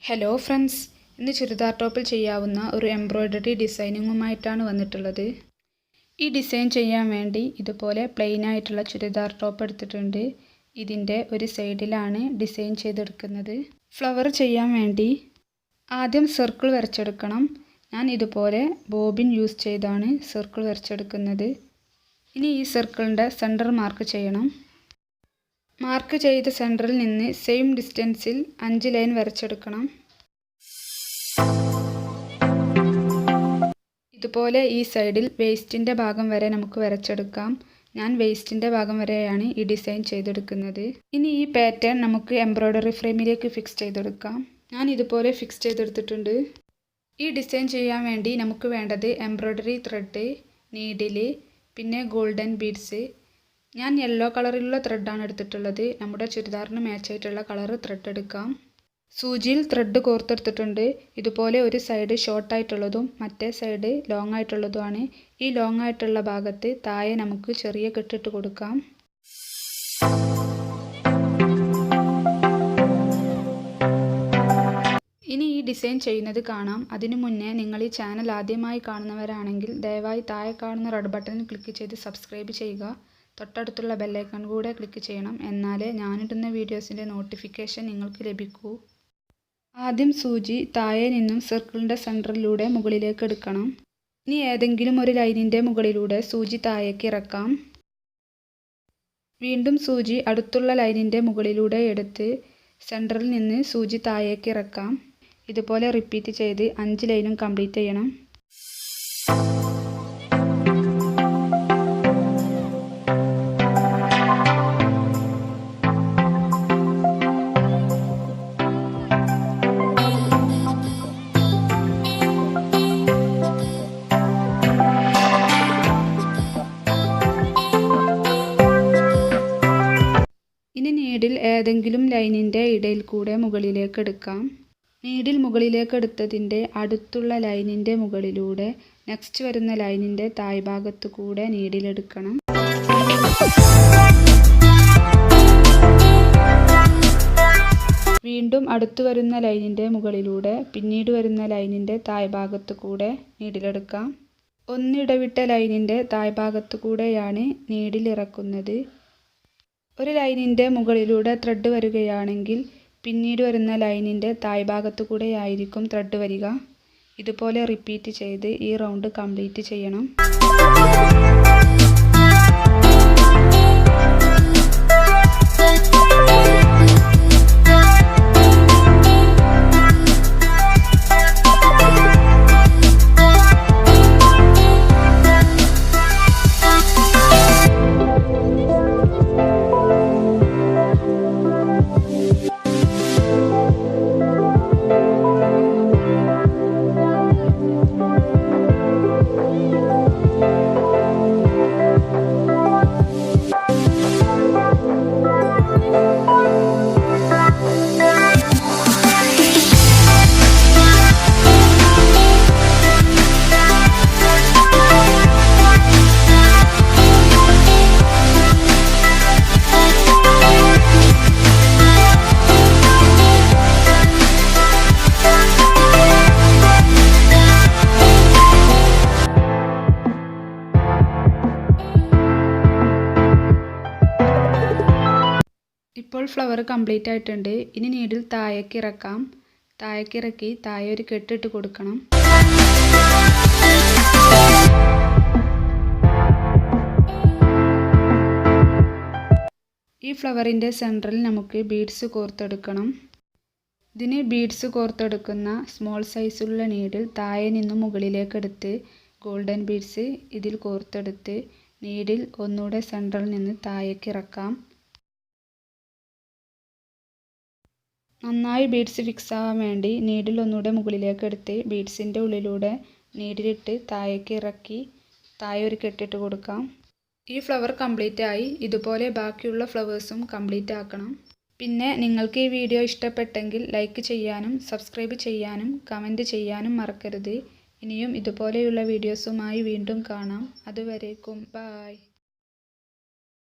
Hello friends, ഇന്ന് ചുരിദാർ ടോപ്പിൽ ചെയ്യാവുന്ന ഒരു എംബ്രോയ്ഡറി ഡിസൈനിങ്ങുമായിട്ടാണ് വന്നിട്ടുള്ളത്. ഈ ഡിസൈൻ ചെയ്യാൻ വേണ്ടി ഇതുപോലെ പ്ലെയിൻ ആയിട്ടുള്ള ചുരിദാർ ടോപ്പ് എടുത്തിട്ടുണ്ട്. ഇതിൻ്റെ ഒരു സൈഡിലാണ് ഡിസൈൻ ചെയ്തെടുക്കുന്നത്. ഫ്ലവർ ചെയ്യാൻ വേണ്ടി ആദ്യം സർക്കിൾ വരച്ചെടുക്കണം. ഞാൻ ഇതുപോലെ ബോബിൻ യൂസ് ചെയ്താണ് സർക്കിൾ വരച്ചെടുക്കുന്നത്. ഇനി ഈ സർക്കിളിൻ്റെ സെൻറ്റർ മാർക്ക് ചെയ്യണം. മാർക്ക് ചെയ്ത സെൻറ്ററിൽ നിന്ന് സെയിം ഡിസ്റ്റൻസിൽ 5 ലൈൻ വരച്ചെടുക്കണം. ഇതുപോലെ ഈ സൈഡിൽ വേസ്റ്റിൻ്റെ ഭാഗം വരെ നമുക്ക് വരച്ചെടുക്കാം. ഞാൻ വേസ്റ്റിൻ്റെ ഭാഗം വരെയാണ് ഈ ഡിസൈൻ ചെയ്തെടുക്കുന്നത്. ഇനി ഈ പാറ്റേൺ നമുക്ക് എംബ്രോയ്ഡറി ഫ്രെയിമിലേക്ക് ഫിക്സ് ചെയ്തെടുക്കാം. ഞാൻ ഇതുപോലെ ഫിക്സ് ചെയ്തെടുത്തിട്ടുണ്ട്. ഈ ഡിസൈൻ ചെയ്യാൻ വേണ്ടി നമുക്ക് വേണ്ടത് എംബ്രോയ്ഡറി ത്രെഡ്, നീഡിൽ, പിന്നെ ഗോൾഡൻ ബീഡ്സ്. ഞാൻ യെല്ലോ കളറിലുള്ള ത്രെഡാണ് എടുത്തിട്ടുള്ളത്. നമ്മുടെ ചുരിദാറിന് മാച്ചായിട്ടുള്ള കളർ ത്രെഡ് എടുക്കാം. സൂചിയിൽ ത്രെഡ് കോർത്തെടുത്തിട്ടുണ്ട്. ഇതുപോലെ ഒരു സൈഡ് ഷോർട്ട് ആയിട്ടുള്ളതും മറ്റേ സൈഡ് ലോങ് ആയിട്ടുള്ളതുമാണ്. ഈ ലോങ് ആയിട്ടുള്ള ഭാഗത്ത് താഴെ നമുക്ക് ചെറിയ കെട്ടിട്ട് കൊടുക്കാം. ഇനി ഈ ഡിസൈൻ ചെയ്യുന്നത് കാണാം. അതിനു മുന്നേ നിങ്ങൾ ഈ ചാനൽ ആദ്യമായി കാണുന്നവരാണെങ്കിൽ ദയവായി താഴെ കാണുന്ന റെഡ് ബട്ടണിൽ ക്ലിക്ക് ചെയ്ത് സബ്സ്ക്രൈബ് ചെയ്യുക. തൊട്ടടുത്തുള്ള ബെല്ലൈക്കൺ കൂടെ ക്ലിക്ക് ചെയ്യണം. എന്നാലേ ഞാനിടുന്ന വീഡിയോസിൻ്റെ നോട്ടിഫിക്കേഷൻ നിങ്ങൾക്ക് ലഭിക്കൂ. ആദ്യം സൂചി താഴെ നിന്നും സർക്കിളിൻ്റെ സെൻറ്ററിലൂടെ മുകളിലേക്ക് എടുക്കണം. ഇനി ഏതെങ്കിലും ഒരു ലൈനിൻ്റെ മുകളിലൂടെ സൂചി താഴേക്ക് ഇറക്കാം. വീണ്ടും സൂചി അടുത്തുള്ള ലൈനിൻ്റെ മുകളിലൂടെ എടുത്ത് സെൻറ്ററിൽ നിന്ന് സൂചി താഴേക്ക് ഇറക്കാം. ഇതുപോലെ റിപ്പീറ്റ് ചെയ്ത് 5 ലൈനും കംപ്ലീറ്റ് ചെയ്യണം. ഇനി നീഡിൽ ഏതെങ്കിലും ലൈനിൻ്റെ ഇടയിൽ കൂടെ മുകളിലേക്ക് എടുക്കാം. നീഡിൽ മുകളിലേക്ക് എടുത്തതിൻ്റെ അടുത്തുള്ള ലൈനിൻ്റെ മുകളിലൂടെ നെക്സ്റ്റ് വരുന്ന ലൈനിൻ്റെ താഴ്ഭാഗത്തു കൂടെ നീഡിലെടുക്കണം. വീണ്ടും അടുത്തു വരുന്ന ലൈനിൻ്റെ മുകളിലൂടെ പിന്നീട് വരുന്ന ലൈനിൻ്റെ താഴ്ഭാഗത്തു കൂടെ നീഡിലെടുക്കാം. ഒന്നിടവിട്ട ലൈനിൻ്റെ താഴ്ഭാഗത്തു കൂടെയാണ് നീഡിലിറക്കുന്നത്. ഒരു ലൈനിൻ്റെ മുകളിലൂടെ ത്രെഡ് വരികയാണെങ്കിൽ പിന്നീട് വരുന്ന ലൈനിൻ്റെ താഴ്ഭാഗത്തു കൂടെയായിരിക്കും ത്രെഡ് വരിക. ഇതുപോലെ റിപ്പീറ്റ് ചെയ്ത് ഈ റൗണ്ട് കംപ്ലീറ്റ് ചെയ്യണം. ഇപ്പോൾ ഫ്ലവർ കംപ്ലീറ്റ് ആയിട്ടുണ്ട്. ഇനി നീഡിൽ താഴേക്ക് ഇറക്കാം. താഴേക്ക് ഇറക്കി താഴെ ഒരു കെട്ടിട്ട് കൊടുക്കണം. ഈ ഫ്ലവറിൻ്റെ സെൻറ്ററിൽ നമുക്ക് ബീഡ്സ് കോർത്തെടുക്കണം. ഇതിന് ബീഡ്സ് കോർത്തെടുക്കുന്ന സ്മോൾ സൈസുള്ള നീഡിൽ താഴെ നിന്നും മുകളിലേക്ക് എടുത്ത് ഗോൾഡൻ ബീഡ്സ് ഇതിൽ കോർത്തെടുത്ത് നീഡിൽ ഒന്നുകൂടെ സെൻറ്ററിൽ നിന്ന് താഴേക്ക് ഇറക്കാം. നന്നായി ബീഡ്സ് ഫിക്സ് ആവാൻ വേണ്ടി നീഡിൽ ഒന്നുകൂടെ മുകളിലേക്ക് എടുത്ത് ബീഡ്സിൻ്റെ ഉള്ളിലൂടെ നീഡിലിട്ട് താഴേക്ക് ഇറക്കി താഴെ ഒരു കെട്ടിട്ട് കൊടുക്കാം. ഈ ഫ്ലവർ കംപ്ലീറ്റ് ആയി. ഇതുപോലെ ബാക്കിയുള്ള ഫ്ലവേഴ്സും കംപ്ലീറ്റ് ആക്കണം. പിന്നെ നിങ്ങൾക്ക് ഈ വീഡിയോ ഇഷ്ടപ്പെട്ടെങ്കിൽ ലൈക്ക് ചെയ്യാനും സബ്സ്ക്രൈബ് ചെയ്യാനും കമൻറ്റ് ചെയ്യാനും മറക്കരുത്. ഇനിയും ഇതുപോലെയുള്ള വീഡിയോസുമായി വീണ്ടും കാണാം. അതുവരേക്കും ബൈ.